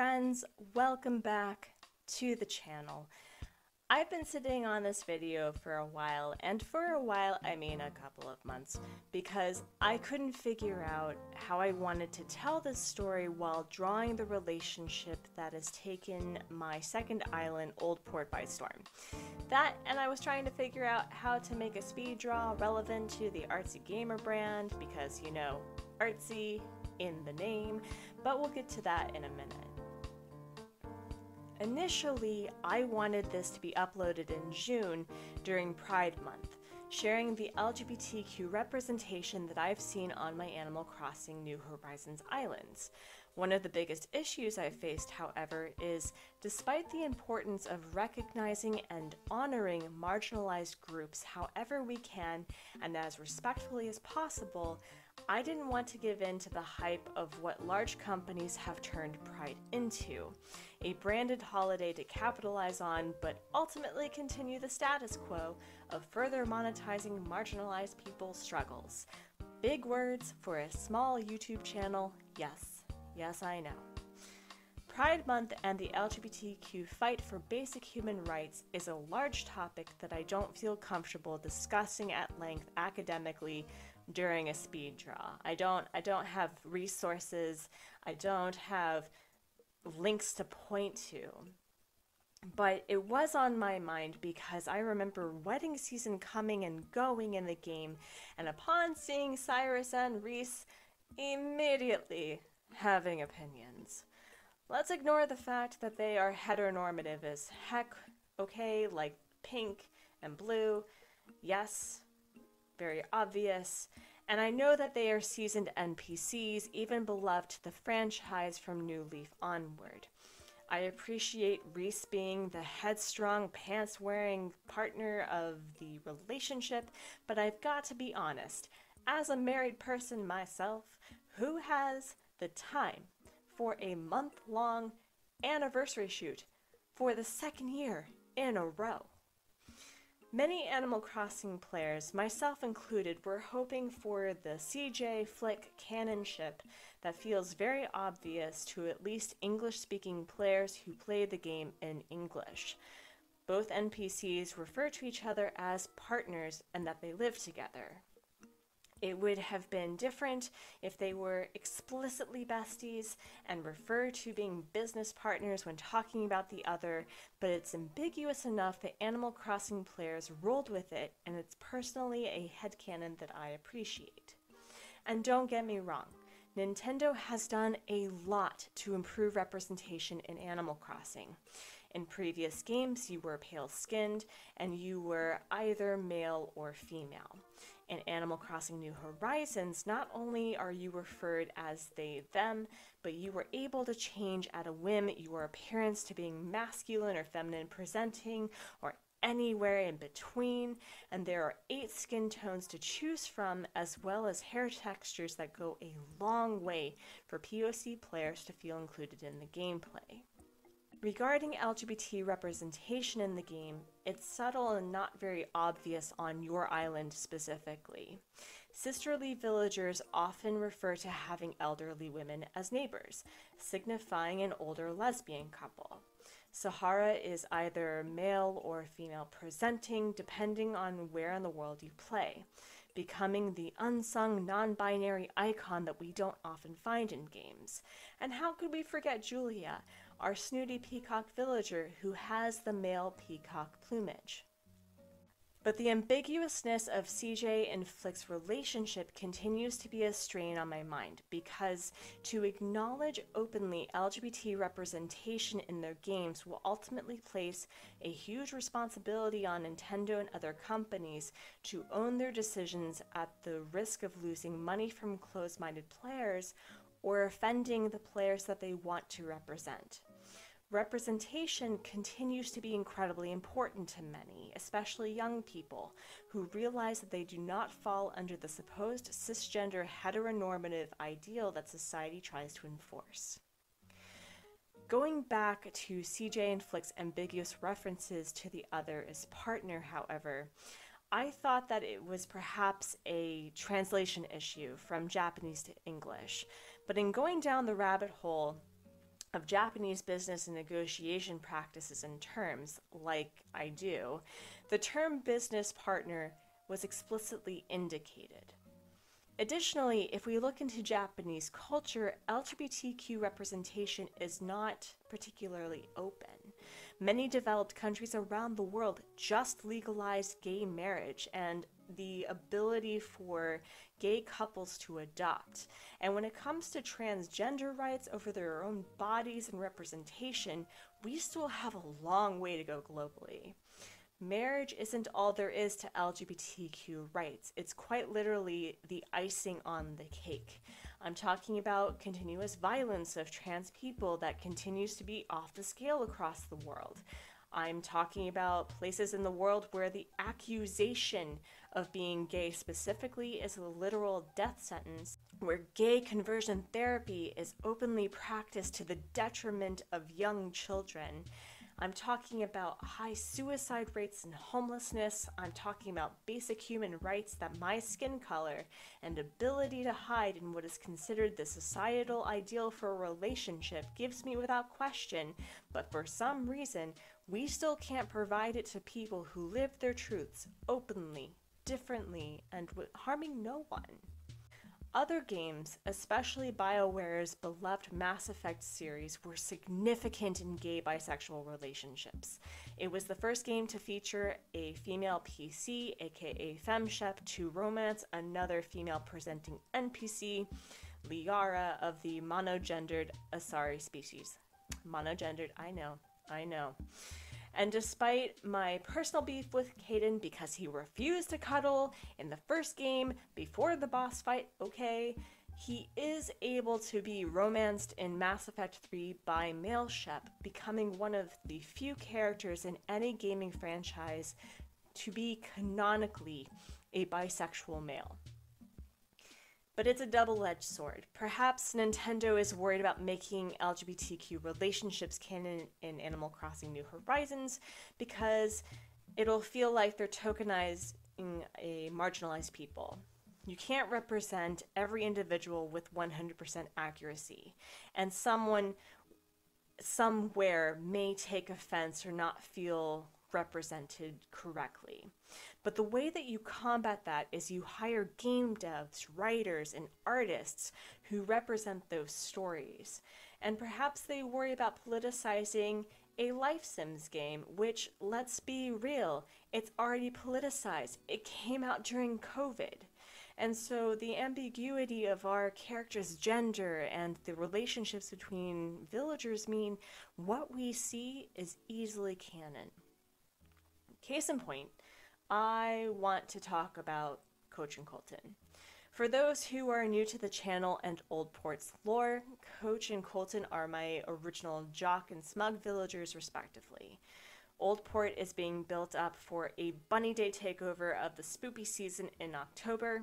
friends, welcome back to the channel. I've been sitting on this video for a while, and for a while I mean a couple of months, because I couldn't figure out how I wanted to tell this story while drawing the relationship that has taken my second island, Old Port, by storm. That, and I was trying to figure out how to make a speed draw relevant to the Artsy gamer brand, because you know, Artsy in the name, but we'll get to that in a minute. Initially, I wanted this to be uploaded in June during Pride Month, sharing the LGBTQ representation that I've seen on my Animal Crossing New Horizons islands. One of the biggest issues I've faced, however, is despite the importance of recognizing and honoring marginalized groups however we can and as respectfully as possible, I didn't want to give in to the hype of what large companies have turned Pride into, a branded holiday to capitalize on but ultimately continue the status quo of further monetizing marginalized people's struggles. Big words for a small YouTube channel, yes I know. Pride Month and the LGBTQ fight for basic human rights is a large topic that I don't feel comfortable discussing at length academically during a speed draw. I don't have resources, I don't have links to point to. But it was on my mind because I remember wedding season coming and going in the game, and upon seeing Cyrus and Reese, immediately having opinions. Let's ignore the fact that they are heteronormative as heck, okay, like pink and blue, yes, very obvious, and I know that they are seasoned NPCs, even beloved to the franchise from New Leaf onward. I appreciate Reese being the headstrong, pants-wearing partner of the relationship, but I've got to be honest, as a married person myself, who has the time for a month-long anniversary shoot for the second year in a row? Many Animal Crossing players, myself included, were hoping for the CJ Flick canonship that feels very obvious to at least English-speaking players who play the game in English. Both NPCs refer to each other as partners and that they live together. It would have been different if they were explicitly besties and refer to being business partners when talking about the other, but it's ambiguous enough that Animal Crossing players rolled with it, and it's personally a headcanon that I appreciate. And don't get me wrong, Nintendo has done a lot to improve representation in Animal Crossing. In previous games, you were pale-skinned, and you were either male or female. In Animal Crossing New Horizons, not only are you referred as they, them, but you were able to change at a whim your appearance to being masculine or feminine presenting, or anywhere in between, and there are 8 skin tones to choose from, as well as hair textures that go a long way for POC players to feel included in the gameplay. Regarding LGBT representation in the game, it's subtle and not very obvious on your island specifically. Sisterly villagers often refer to having elderly women as neighbors, signifying an older lesbian couple. Sahara is either male or female presenting, depending on where in the world you play, becoming the unsung non-binary icon that we don't often find in games. And how could we forget Julia, our snooty peacock villager who has the male peacock plumage? But the ambiguousness of CJ and Flick's relationship continues to be a strain on my mind, because to acknowledge openly LGBT representation in their games will ultimately place a huge responsibility on Nintendo and other companies to own their decisions at the risk of losing money from closed-minded players or offending the players that they want to represent. Representation continues to be incredibly important to many, especially young people, who realize that they do not fall under the supposed cisgender heteronormative ideal that society tries to enforce. Going back to CJ and Flick's ambiguous references to the other as partner, however, I thought that it was perhaps a translation issue from Japanese to English, but in going down the rabbit hole, of Japanese business and negotiation practices and terms, like I do, the term business partner was explicitly indicated. Additionally, if we look into Japanese culture, LGBTQ representation is not particularly open. Many developed countries around the world just legalized gay marriage and the ability for gay couples to adopt. And when it comes to transgender rights over their own bodies and representation, we still have a long way to go globally. Marriage isn't all there is to LGBTQ rights. It's quite literally the icing on the cake. I'm talking about continuous violence of trans people that continues to be off the scale across the world. I'm talking about places in the world where the accusation of being gay specifically is a literal death sentence, where gay conversion therapy is openly practiced to the detriment of young children. I'm talking about high suicide rates and homelessness. I'm talking about basic human rights that my skin color and ability to hide in what is considered the societal ideal for a relationship gives me without question, but for some reason, we still can't provide it to people who live their truths openly, differently, and harming no one. Other games, especially BioWare's beloved Mass Effect series, were significant in gay bisexual relationships. It was the first game to feature a female PC, aka femshep, to romance another female-presenting NPC, Liara of the monogendered Asari species. Monogendered, I know. And despite my personal beef with Caden because he refused to cuddle in the first game before the boss fight, okay, he is able to be romanced in Mass Effect 3 by male Shep, becoming one of the few characters in any gaming franchise to be canonically a bisexual male. But it's a double-edged sword. Perhaps Nintendo is worried about making LGBTQ relationships canon in Animal Crossing New Horizons because it'll feel like they're tokenizing a marginalized people. You can't represent every individual with 100% accuracy, and someone somewhere may take offense or not feel represented correctly. But the way that you combat that is you hire game devs, writers, and artists who represent those stories. And perhaps they worry about politicizing a Life Sims game, which, let's be real, it's already politicized. It came out during COVID. And so the ambiguity of our character's gender and the relationships between villagers mean what we see is easily canon. Case in point, I want to talk about Coach and Colton. For those who are new to the channel and Old Port's lore, Coach and Colton are my original Jock and Smug villagers respectively. Old Port is being built up for a Bunny Day takeover of the spoopy season in October,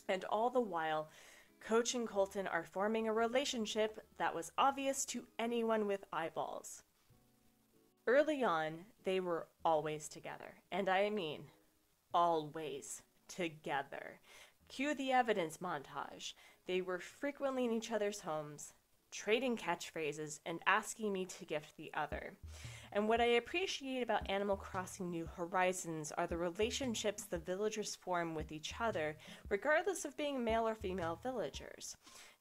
and all the while, Coach and Colton are forming a relationship that was obvious to anyone with eyeballs. Early on, they were always together, and I mean always together. Cue the evidence montage. They were frequently in each other's homes, trading catchphrases, and asking me to gift the other. And what I appreciate about Animal Crossing New Horizons are the relationships the villagers form with each other, regardless of being male or female villagers.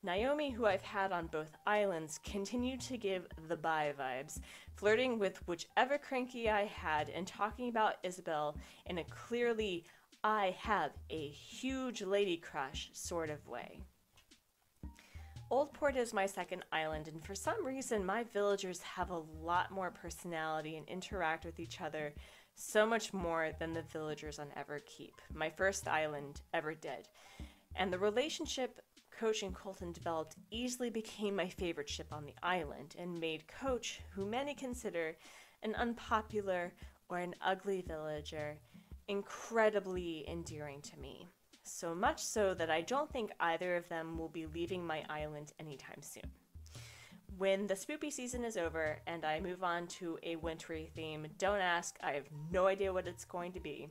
Naomi, who I've had on both islands, continued to give the bi vibes, flirting with whichever cranky I had and talking about Isabel in a clearly I have a huge lady crush sort of way. Old Port is my second island, and for some reason my villagers have a lot more personality and interact with each other so much more than the villagers on Everkeep, my first island, ever did. And the relationship Coach and Colton developed easily became my favorite ship on the island and made Coach, who many consider an unpopular or an ugly villager, incredibly endearing to me. So much so that I don't think either of them will be leaving my island anytime soon. When the spoopy season is over and I move on to a wintry theme, don't ask, I have no idea what it's going to be.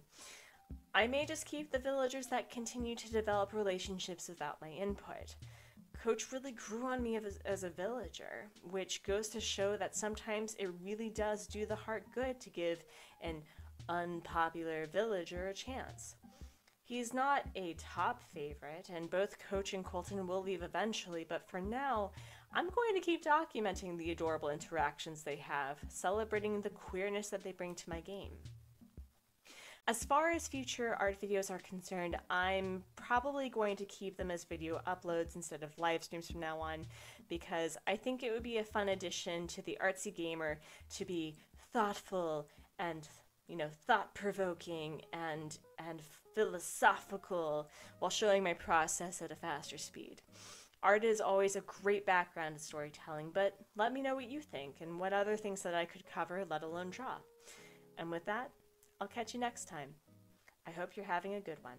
I may just keep the villagers that continue to develop relationships without my input. Coach really grew on me as a villager, which goes to show that sometimes it really does do the heart good to give an unpopular villager a chance. He's not a top favorite, and both Coach and Colton will leave eventually, but for now, I'm going to keep documenting the adorable interactions they have, celebrating the queerness that they bring to my game. As far as future art videos are concerned, I'm probably going to keep them as video uploads instead of live streams from now on, because I think it would be a fun addition to the Artsy gamer to be thoughtful and, thought-provoking and philosophical while showing my process at a faster speed. Art is always a great background to storytelling, but let me know what you think and what other things that I could cover, let alone draw. And with that, I'll catch you next time. I hope you're having a good one.